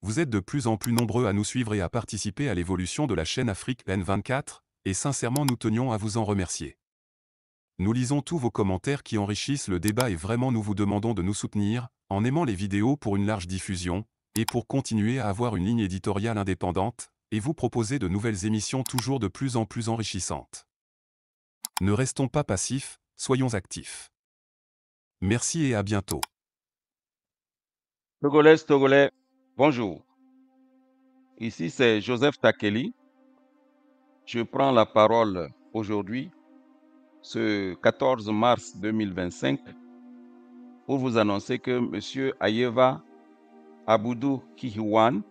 Vous êtes de plus en plus nombreux à nous suivre et à participer à l'évolution de la chaîne Afrique N24, et sincèrement nous tenions à vous en remercier. Nous lisons tous vos commentaires qui enrichissent le débat et vraiment nous vous demandons de nous soutenir, en aimant les vidéos pour une large diffusion, et pour continuer à avoir une ligne éditoriale indépendante, et vous proposer de nouvelles émissions toujours de plus en plus enrichissantes. Ne restons pas passifs, soyons actifs. Merci et à bientôt. Togolaises, Togolais, bonjour. Ici, c'est Joseph Takeli. Je prends la parole aujourd'hui, ce 14 mars 2025, pour vous annoncer que M. Ayeva Aboudou Kihiwan,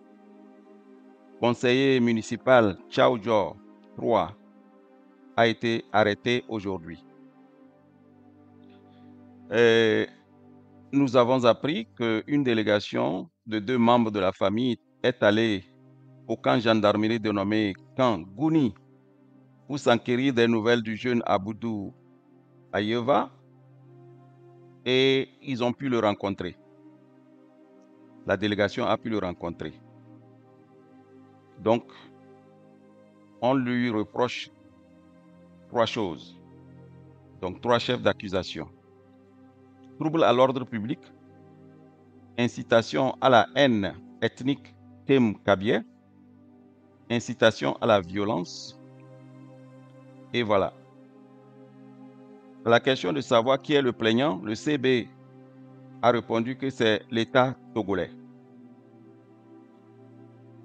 conseiller municipal Tchaoudjor 3, a été arrêté aujourd'hui. Nous avons appris qu'une délégation de 2 membres de la famille est allée au camp gendarmerie dénommé camp Gouni pour s'enquérir des nouvelles du jeune Aboudou Ayeva et ils ont pu le rencontrer. La délégation a pu le rencontrer. Donc, on lui reproche 3 choses. Donc, 3 chefs d'accusation. Trouble à l'ordre public, incitation à la haine ethnique Tem Kabié, incitation à la violence. Et voilà. La question de savoir qui est le plaignant, le CB a répondu que c'est l'État togolais.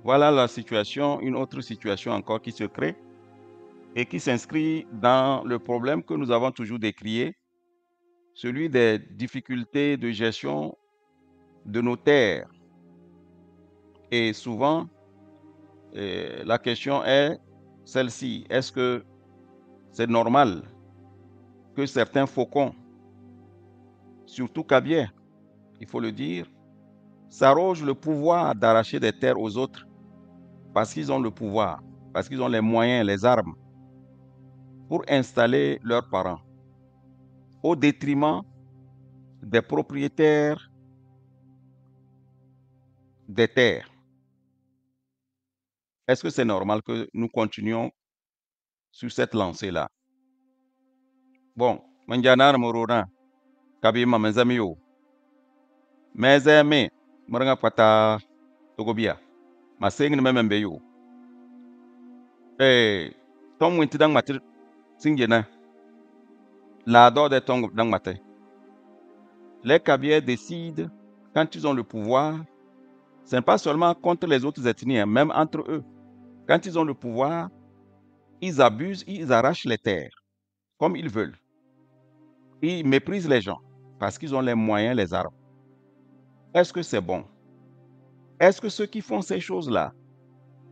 Voilà la situation, une autre situation encore qui se crée et qui s'inscrit dans le problème que nous avons toujours décrié, celui des difficultés de gestion de nos terres. Et souvent, la question est celle-ci, est-ce que c'est normal que certains faucons, surtout Kabié, il faut le dire, s'arrogent le pouvoir d'arracher des terres aux autres parce qu'ils ont le pouvoir, parce qu'ils ont les moyens, les armes pour installer leurs parents, au détriment des propriétaires des terres. Est-ce que c'est normal que nous continuions sur cette lancée-là? Bon, Manjanar Morona, Kabima Mezamio, Mezame, Maranga Pata, Togobia, Maseng Memembeyo. Tom Wintidang Matir Singena, la dor des tongs dans matin. Les Kabiers décident, quand ils ont le pouvoir, ce n'est pas seulement contre les autres ethnies, même entre eux. Quand ils ont le pouvoir, ils abusent, ils arrachent les terres, comme ils veulent. Ils méprisent les gens, parce qu'ils ont les moyens, les armes. Est-ce que c'est bon? Est-ce que ceux qui font ces choses-là,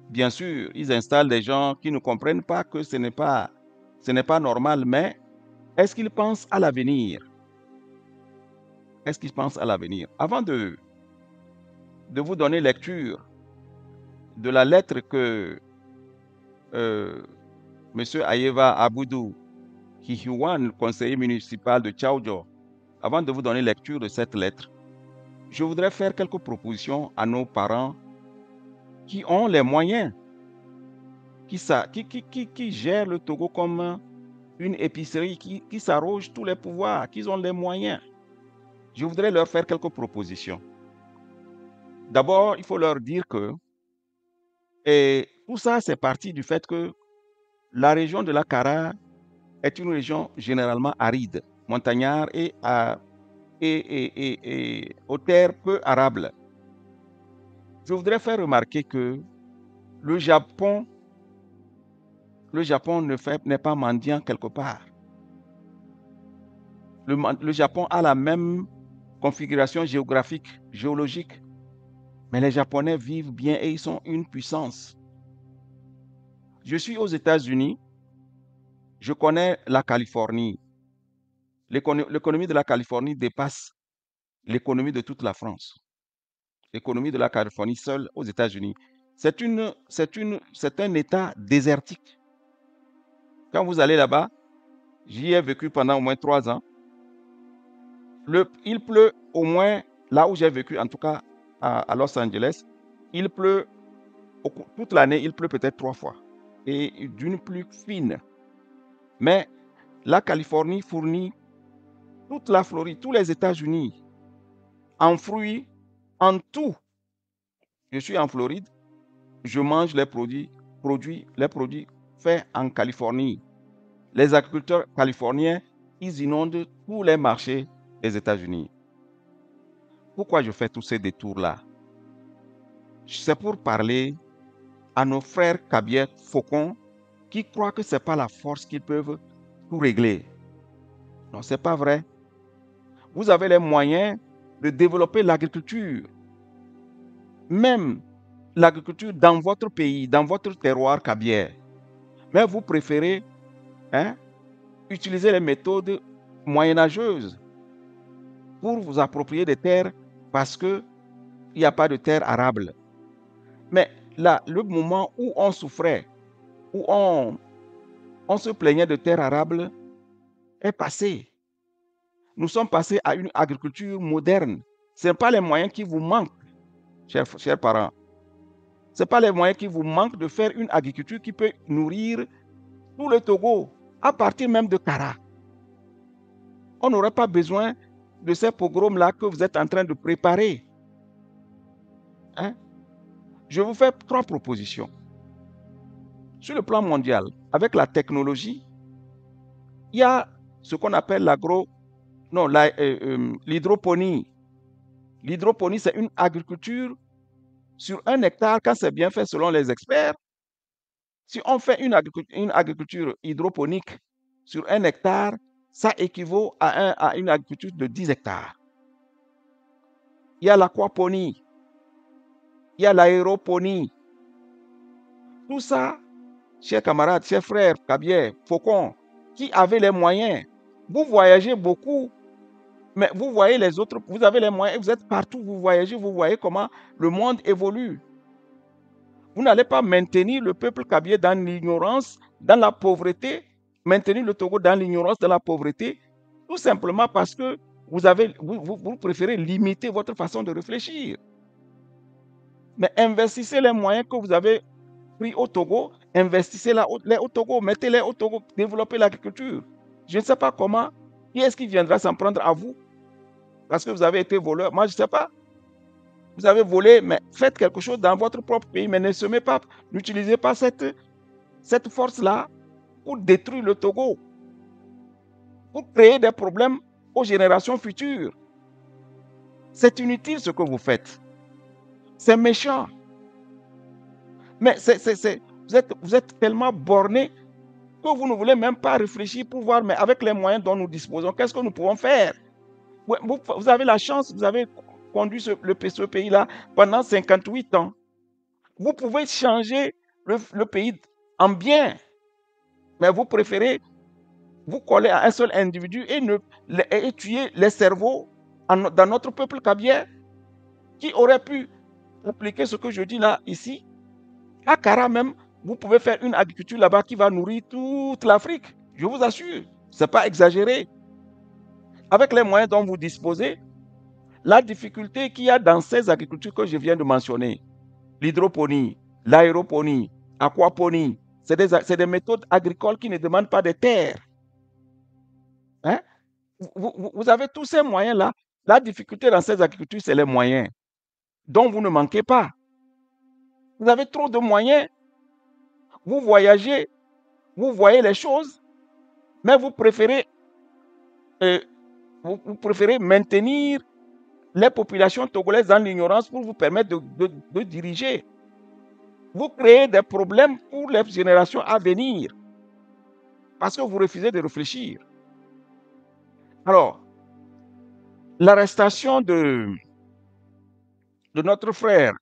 bien sûr, ils installent des gens qui ne comprennent pas que ce n'est pas normal, mais est-ce qu'ils pensent à l'avenir? Est-ce qu'ils pensent à l'avenir? Avant de vous donner lecture de la lettre que M. Ayeva Aboudou Kihiwan, conseiller municipal de Tchaoudjor, avant de vous donner lecture de cette lettre, je voudrais faire quelques propositions à nos parents qui ont les moyens, qui gèrent le Togo comme une épicerie, qui s'arrogent tous les pouvoirs, qui ont les moyens. Je voudrais leur faire quelques propositions. D'abord, il faut leur dire que tout ça, c'est parti du fait que la région de la Kara est une région généralement aride, montagnarde et aux terres peu arables. Je voudrais faire remarquer que le Japon n'est pas mendiant quelque part. Le Japon a la même configuration géographique, géologique, mais les Japonais vivent bien et ils sont une puissance. Je suis aux États-Unis, je connais la Californie. L'économie de la Californie dépasse l'économie de toute la France. L'économie de la Californie seule aux États-Unis. C'est un État désertique. Quand vous allez là-bas, j'y ai vécu pendant au moins 3 ans. Il pleut au moins, là où j'ai vécu, en tout cas à Los Angeles, il pleut, toute l'année, il pleut peut-être 3 fois, et d'une pluie fine. Mais la Californie fournit toute la Floride, tous les États-Unis, en fruits, en tout. Je suis en Floride, je mange les produits faits en Californie. Les agriculteurs californiens, ils inondent tous les marchés des États-Unis. Pourquoi je fais tous ces détours-là? C'est pour parler à nos frères Kabiet, Faucon, qui croient que ce n'est pas la force qu'ils peuvent tout régler. Non, ce n'est pas vrai. Vous avez les moyens de développer l'agriculture. Même l'agriculture dans votre pays, dans votre terroir Kabiet. Mais vous préférez utiliser les méthodes moyenâgeuses pour vous approprier des terres parce qu'il n'y a pas de terre arable. Mais là, le moment où on souffrait, où on se plaignait de terres arables est passé. Nous sommes passés à une agriculture moderne. Ce n'est pas les moyens qui vous manquent, chers parents. Ce n'est pas les moyens qui vous manquent de faire une agriculture qui peut nourrir tout le Togo, à partir même de Kara. On n'aurait pas besoin de ces pogroms-là que vous êtes en train de préparer. Je vous fais 3 propositions. Sur le plan mondial, avec la technologie, il y a ce qu'on appelle l'hydroponie. L'hydroponie, c'est une agriculture sur 1 hectare, quand c'est bien fait selon les experts. Si on fait une agriculture hydroponique sur 1 hectare, ça équivaut à une agriculture de 10 hectares. Il y a l'aquaponie, il y a l'aéroponie. Tout ça, chers camarades, chers frères, Kabiet, Faucon, qui avaient les moyens. Vous voyagez beaucoup, mais vous voyez les autres, vous avez les moyens, vous êtes partout, vous voyagez, vous voyez comment le monde évolue. Vous n'allez pas maintenir le peuple Kabiet dans l'ignorance, dans la pauvreté, maintenir le Togo dans l'ignorance, dans la pauvreté, tout simplement parce que vous préférez limiter votre façon de réfléchir. Mais investissez les moyens que vous avez pris au Togo, investissez-les au Togo, mettez-les au Togo, développez l'agriculture. Je ne sais pas comment, qui est-ce qui viendra s'en prendre à vous? Parce que vous avez été voleur. Moi, je ne sais pas. Vous avez volé, mais faites quelque chose dans votre propre pays, mais ne semez pas, n'utilisez pas cette force-là pour détruire le Togo, pour créer des problèmes aux générations futures. C'est inutile ce que vous faites. C'est méchant. Mais vous êtes tellement borné que vous ne voulez même pas réfléchir pour voir, mais avec les moyens dont nous disposons, qu'est-ce que nous pouvons faire? Vous avez la chance, vous avez conduit ce pays-là pendant 58 ans. Vous pouvez changer le pays en bien, mais vous préférez vous coller à un seul individu et tuer les cerveaux dans notre peuple Kabiet, qui aurait pu appliquer ce que je dis là, ici. À Kara même, vous pouvez faire une agriculture là-bas qui va nourrir toute l'Afrique. Je vous assure, ce n'est pas exagéré. Avec les moyens dont vous disposez, la difficulté qu'il y a dans ces agricultures que je viens de mentionner, l'hydroponie, l'aéroponie, aquaponie, c'est des méthodes agricoles qui ne demandent pas de terre. Vous avez tous ces moyens-là. La difficulté dans ces agricultures, c'est les moyens dont vous ne manquez pas. Vous avez trop de moyens. Vous voyagez, vous voyez les choses, mais vous préférez maintenir les populations togolaises dans l'ignorance pour vous permettre de diriger. Vous créez des problèmes pour les générations à venir parce que vous refusez de réfléchir. Alors, l'arrestation de notre frère,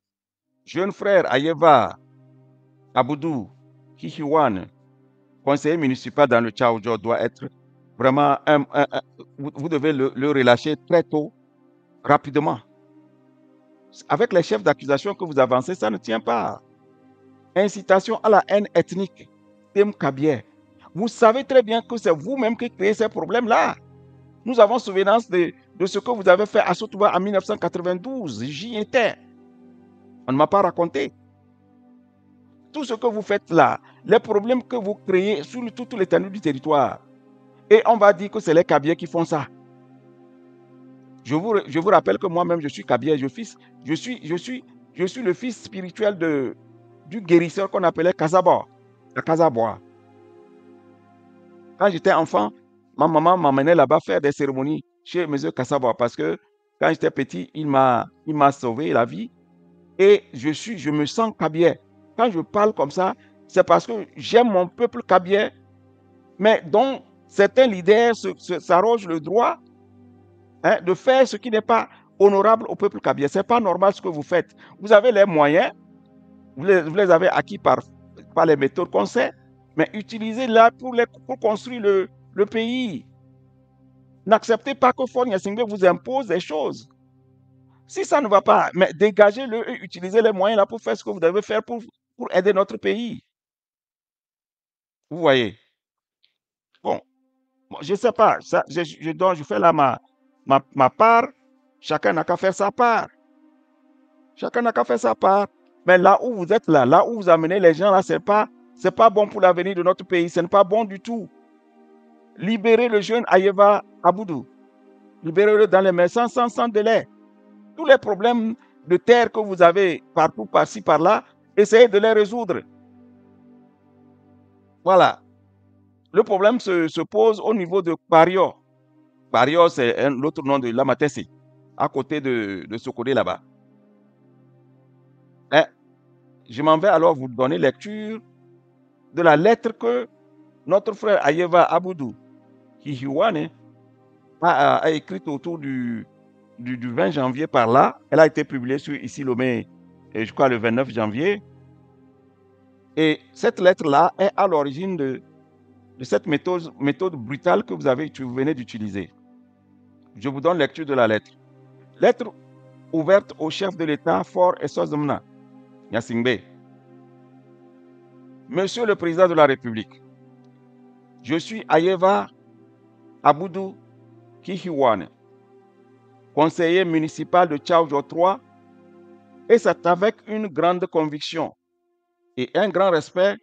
jeune frère Ayeva Aboudou Kihiwan, conseiller municipal dans le Tchaoudjo, doit être vraiment vous devez le relâcher très tôt, rapidement. Avec les chefs d'accusation que vous avancez, ça ne tient pas. Incitation à la haine ethnique, Thème Kabiet. Vous savez très bien que c'est vous-même qui créez ces problèmes-là. Nous avons souvenance de ce que vous avez fait à Sotouba en 1992. J'y étais. On ne m'a pas raconté. Tout ce que vous faites là, les problèmes que vous créez sur toute l'étendue du territoire, et on va dire que c'est les Kabyais qui font ça. Je vous rappelle que moi-même, je suis Kabyais, je suis le fils spirituel du guérisseur qu'on appelait Kazaboa. Quand j'étais enfant, ma maman m'emmenait là-bas faire des cérémonies chez M. Kazaboa parce que quand j'étais petit, il m'a sauvé la vie et je me sens Kabyais. Quand je parle comme ça, c'est parce que j'aime mon peuple Kabyais, mais dont certains leaders s'arrogent le droit de faire ce qui n'est pas honorable au peuple Kabyais. Ce n'est pas normal ce que vous faites. Vous avez les moyens, vous les avez acquis par les méthodes qu'on sait, mais utilisez-les pour construire le pays. N'acceptez pas que Faure Gnassingbé vous impose des choses. Si ça ne va pas, mais dégagez-le et utilisez les moyens là pour faire ce que vous devez faire pour aider notre pays. Vous voyez? Bon, je ne sais pas. Ça, je fais là ma part. Chacun n'a qu'à faire sa part. Chacun n'a qu'à faire sa part. Mais là où vous êtes là où vous amenez les gens là, c'est pas bon pour l'avenir de notre pays. Ce n'est pas bon du tout. Libérez le jeune Ayeva Aboudou. Libérez-le dans les mains sans délai. Tous les problèmes de terre que vous avez partout, par-ci, par-là, essayez de les résoudre. Voilà. Le problème se pose au niveau de Pario. Pario, c'est l'autre nom de Lamatessi, à côté de Sokodé là-bas. Je m'en vais alors vous donner lecture de la lettre que notre frère Ayeva Aboudou Hihiwane a écrite autour du 20 janvier par là. Elle a été publiée sur Ici Lomé, je crois le 29 janvier. Et cette lettre-là est à l'origine de cette méthode brutale que vous venez d'utiliser. Je vous donne lecture de la lettre. Lettre ouverte au chef de l'État, Faure Essozomna Gnassingbé. Monsieur le Président de la République, je suis Ayeva Aboudou Kihiwane, conseiller municipal de Tchaoudjo 3, et c'est avec une grande conviction et un grand respect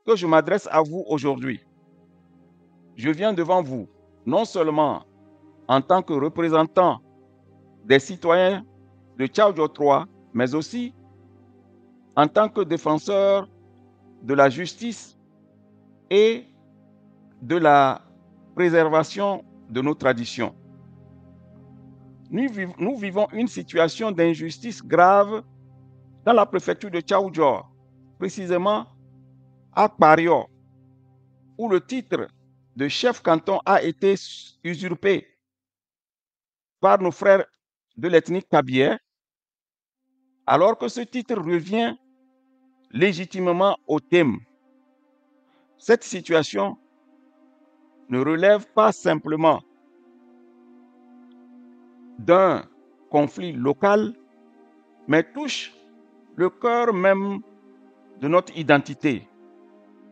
que je m'adresse à vous aujourd'hui. Je viens devant vous, non seulement en tant que représentant des citoyens de Tchaoudjo 3, mais aussi en tant que défenseur de la justice et de la préservation de nos traditions. Nous vivons une situation d'injustice grave dans la préfecture de Tchaoudjo, précisément à Pario, où le titre de chef canton a été usurpé par nos frères de l'ethnie Kabyais, alors que ce titre revient légitimement au thème. Cette situation ne relève pas simplement d'un conflit local, mais touche le cœur même de notre identité,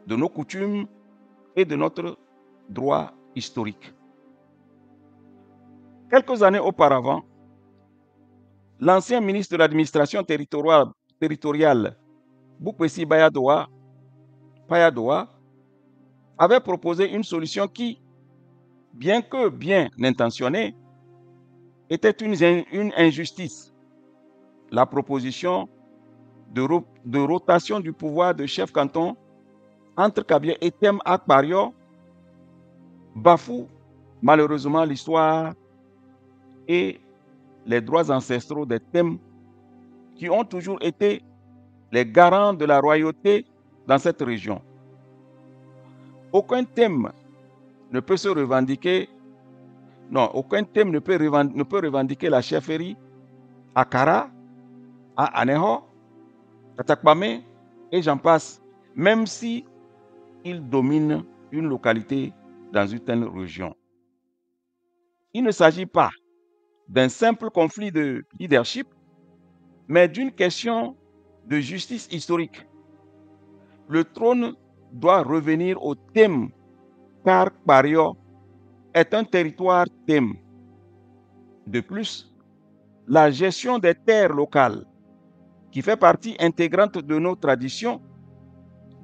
de nos coutumes et de notre droit historique. Quelques années auparavant, l'ancien ministre de l'administration territoriale, Boukwesi Payadoa, avait proposé une solution qui, bien que bien intentionnée, était une injustice. La proposition de rotation du pouvoir de chef canton entre Kabyais et Tem Akpario bafoue malheureusement l'histoire et les droits ancestraux des Tem qui ont toujours été les garants de la royauté dans cette région. Aucun Tem ne peut se revendiquer, aucun Tem ne peut revendiquer la chefferie à Kara, à Aneho, à Takpame et j'en passe, même si il domine une localité dans une telle région. Il ne s'agit pas d'un simple conflit de leadership, mais d'une question de justice historique. Le trône doit revenir au Tem, car Pario est un territoire Tem. De plus, la gestion des terres locales qui fait partie intégrante de nos traditions,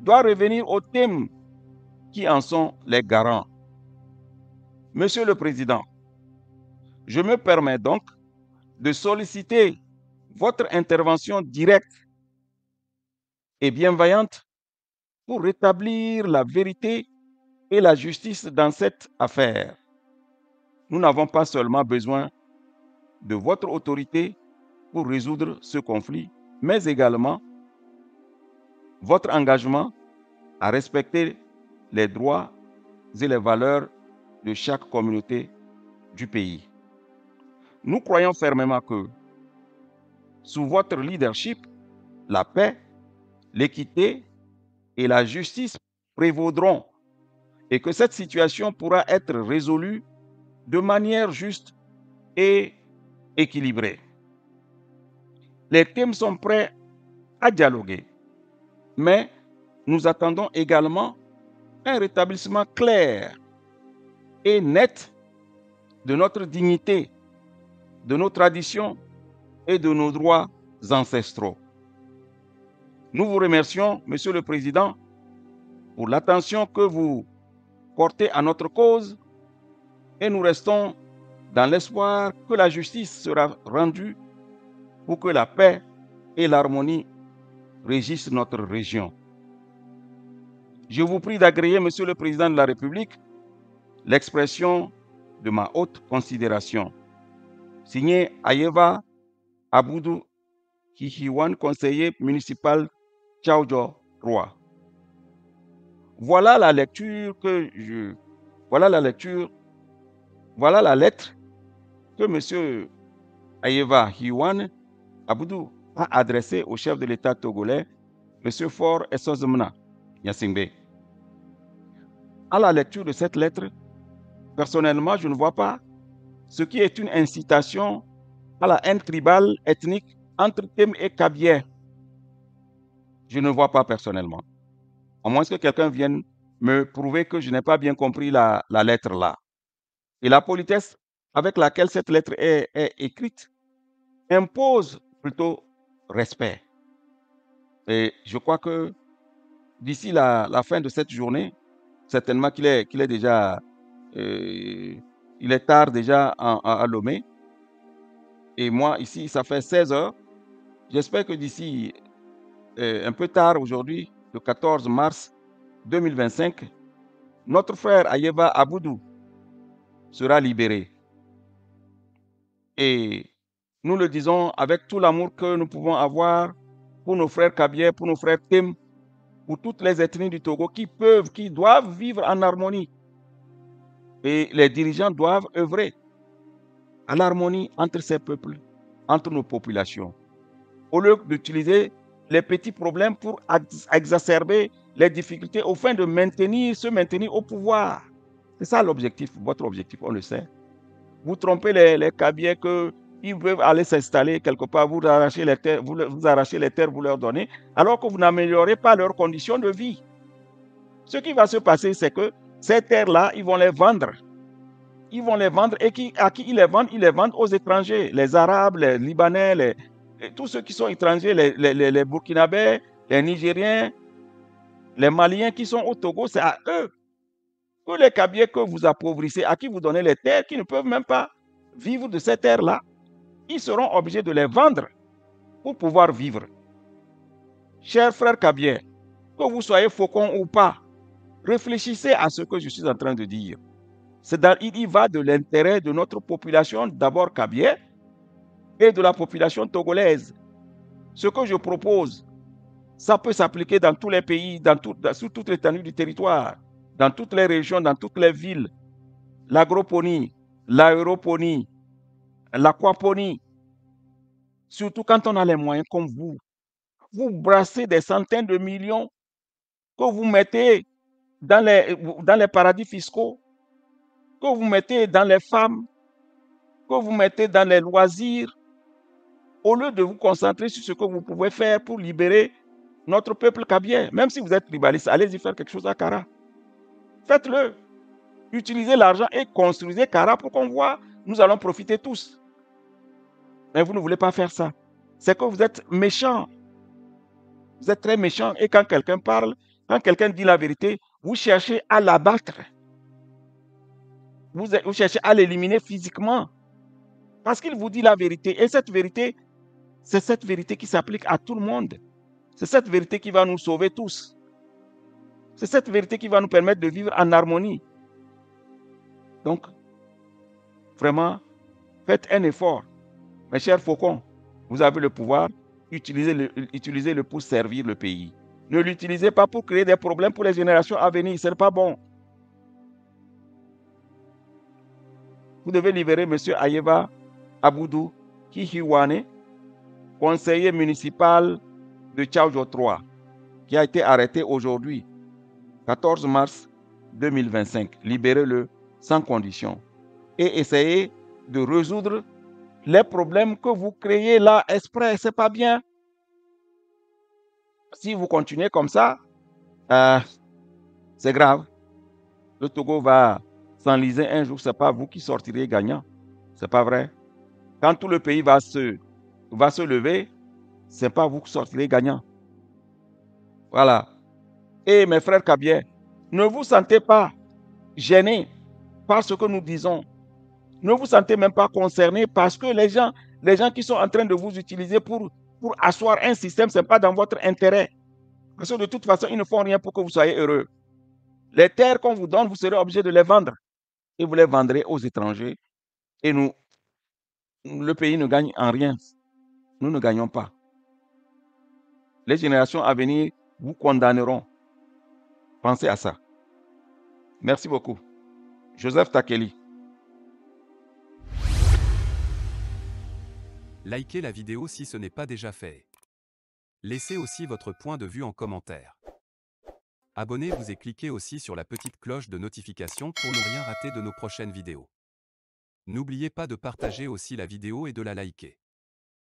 doit revenir aux thèmes qui en sont les garants. Monsieur le Président, je me permets donc de solliciter votre intervention directe et bienveillante pour rétablir la vérité et la justice dans cette affaire. Nous n'avons pas seulement besoin de votre autorité pour résoudre ce conflit, mais également votre engagement à respecter les droits et les valeurs de chaque communauté du pays. Nous croyons fermement que, sous votre leadership, la paix, l'équité et la justice prévaudront et que cette situation pourra être résolue de manière juste et équilibrée. Les thèmes sont prêts à dialoguer, mais nous attendons également un rétablissement clair et net de notre dignité, de nos traditions et de nos droits ancestraux. Nous vous remercions, Monsieur le Président, pour l'attention que vous portez à notre cause et nous restons dans l'espoir que la justice sera rendue pour que la paix et l'harmonie régissent notre région. Je vous prie d'agréer, Monsieur le Président de la République, l'expression de ma haute considération. Signé Ayeva Aboudou Kihiwan, conseiller municipal Tchaoudjo Roi. Voilà la lettre que M. Ayeva Hiwan Aboudou a adressée au chef de l'État togolais, M. Faure Essozemna Gnassingbé. À la lecture de cette lettre, personnellement, je ne vois pas ce qui est une incitation à la haine tribale ethnique entre Tem et Kabylie. Je ne vois pas personnellement. À moins que quelqu'un vienne me prouver que je n'ai pas bien compris la lettre là. Et la politesse avec laquelle cette lettre est écrite impose plutôt respect. Et je crois que d'ici la fin de cette journée, certainement qu'il est déjà, il est tard déjà à Lomé. Et moi, ici, ça fait 16 heures. J'espère que d'ici un peu tard aujourd'hui, le 14 mars 2025, notre frère Ayeva Aboudou sera libéré. Et nous le disons avec tout l'amour que nous pouvons avoir pour nos frères Kabylie, pour nos frères Tem, pour toutes les ethnies du Togo qui doivent vivre en harmonie. Et les dirigeants doivent œuvrer à l'harmonie entre ces peuples, entre nos populations, au lieu d'utiliser les petits problèmes pour exacerber les difficultés au fin de se maintenir au pouvoir. C'est ça l'objectif, votre objectif, on le sait. Vous trompez les Kabylie qu'ils peuvent aller s'installer quelque part, vous arrachez les terres, vous leur donnez, alors que vous n'améliorez pas leurs conditions de vie. Ce qui va se passer, c'est que ces terres-là, ils vont les vendre. Ils vont les vendre et à qui ils les vendent? Ils les vendent aux étrangers, les Arabes, les Libanais, tous ceux qui sont étrangers, les Burkinabés, les Nigériens, les Maliens qui sont au Togo, c'est à eux que les Kabylie que vous appauvrissez, à qui vous donnez les terres, qui ne peuvent même pas vivre de ces terres-là, ils seront obligés de les vendre pour pouvoir vivre. Chers frères Kabylie, que vous soyez faucon ou pas, réfléchissez à ce que je suis en train de dire. Il y va de l'intérêt de notre population, d'abord Kabylie, et de la population togolaise. Ce que je propose, ça peut s'appliquer dans tous les pays, sur toute l'étendue du territoire, dans toutes les régions, dans toutes les villes. L'agroponie, l'aéroponie, l'aquaponie. Surtout quand on a les moyens comme vous. Vous brassez des centaines de millions que vous mettez dans les paradis fiscaux, que vous mettez dans les femmes, que vous mettez dans les loisirs, au lieu de vous concentrer sur ce que vous pouvez faire pour libérer notre peuple Kabylie. Même si vous êtes tribaliste, allez-y faire quelque chose à Kara. Faites-le. Utilisez l'argent et construisez Kara pour qu'on voit, nous allons profiter tous. Mais vous ne voulez pas faire ça. C'est que vous êtes méchants. Vous êtes très méchant et quand quelqu'un parle, quand quelqu'un dit la vérité, vous cherchez à l'abattre. Vous cherchez à l'éliminer physiquement. Parce qu'il vous dit la vérité. Et cette vérité, c'est cette vérité qui s'applique à tout le monde. C'est cette vérité qui va nous sauver tous. C'est cette vérité qui va nous permettre de vivre en harmonie. Donc, vraiment, faites un effort. Mes chers faucons, vous avez le pouvoir, utilisez-le pour servir le pays. Ne l'utilisez pas pour créer des problèmes pour les générations à venir, ce n'est pas bon. Vous devez libérer M. Ayeba Aboudou Kihiwane, conseiller municipal de Tchaoudjo 3, qui a été arrêté aujourd'hui, 14 mars 2025. Libérez-le sans condition. Et essayez de résoudre les problèmes que vous créez là exprès. Ce n'est pas bien. Si vous continuez comme ça, c'est grave. Le Togo va s'enliser un jour. Ce n'est pas vous qui sortirez gagnant. Ce n'est pas vrai. Quand tout le pays va se lever, ce n'est pas vous qui sortirez gagnant. Voilà. Et mes frères Kabier, ne vous sentez pas gênés par ce que nous disons. Ne vous sentez même pas concernés parce que les gens qui sont en train de vous utiliser pour asseoir un système, ce n'est pas dans votre intérêt. Parce que de toute façon, ils ne font rien pour que vous soyez heureux. Les terres qu'on vous donne, vous serez obligé de les vendre. Et vous les vendrez aux étrangers. Et nous, le pays ne gagne en rien. Nous ne gagnons pas. Les générations à venir vous condamneront. Pensez à ça. Merci beaucoup. Joseph Takeli. Likez la vidéo si ce n'est pas déjà fait. Laissez aussi votre point de vue en commentaire. Abonnez-vous et cliquez aussi sur la petite cloche de notification pour ne rien rater de nos prochaines vidéos. N'oubliez pas de partager aussi la vidéo et de la liker.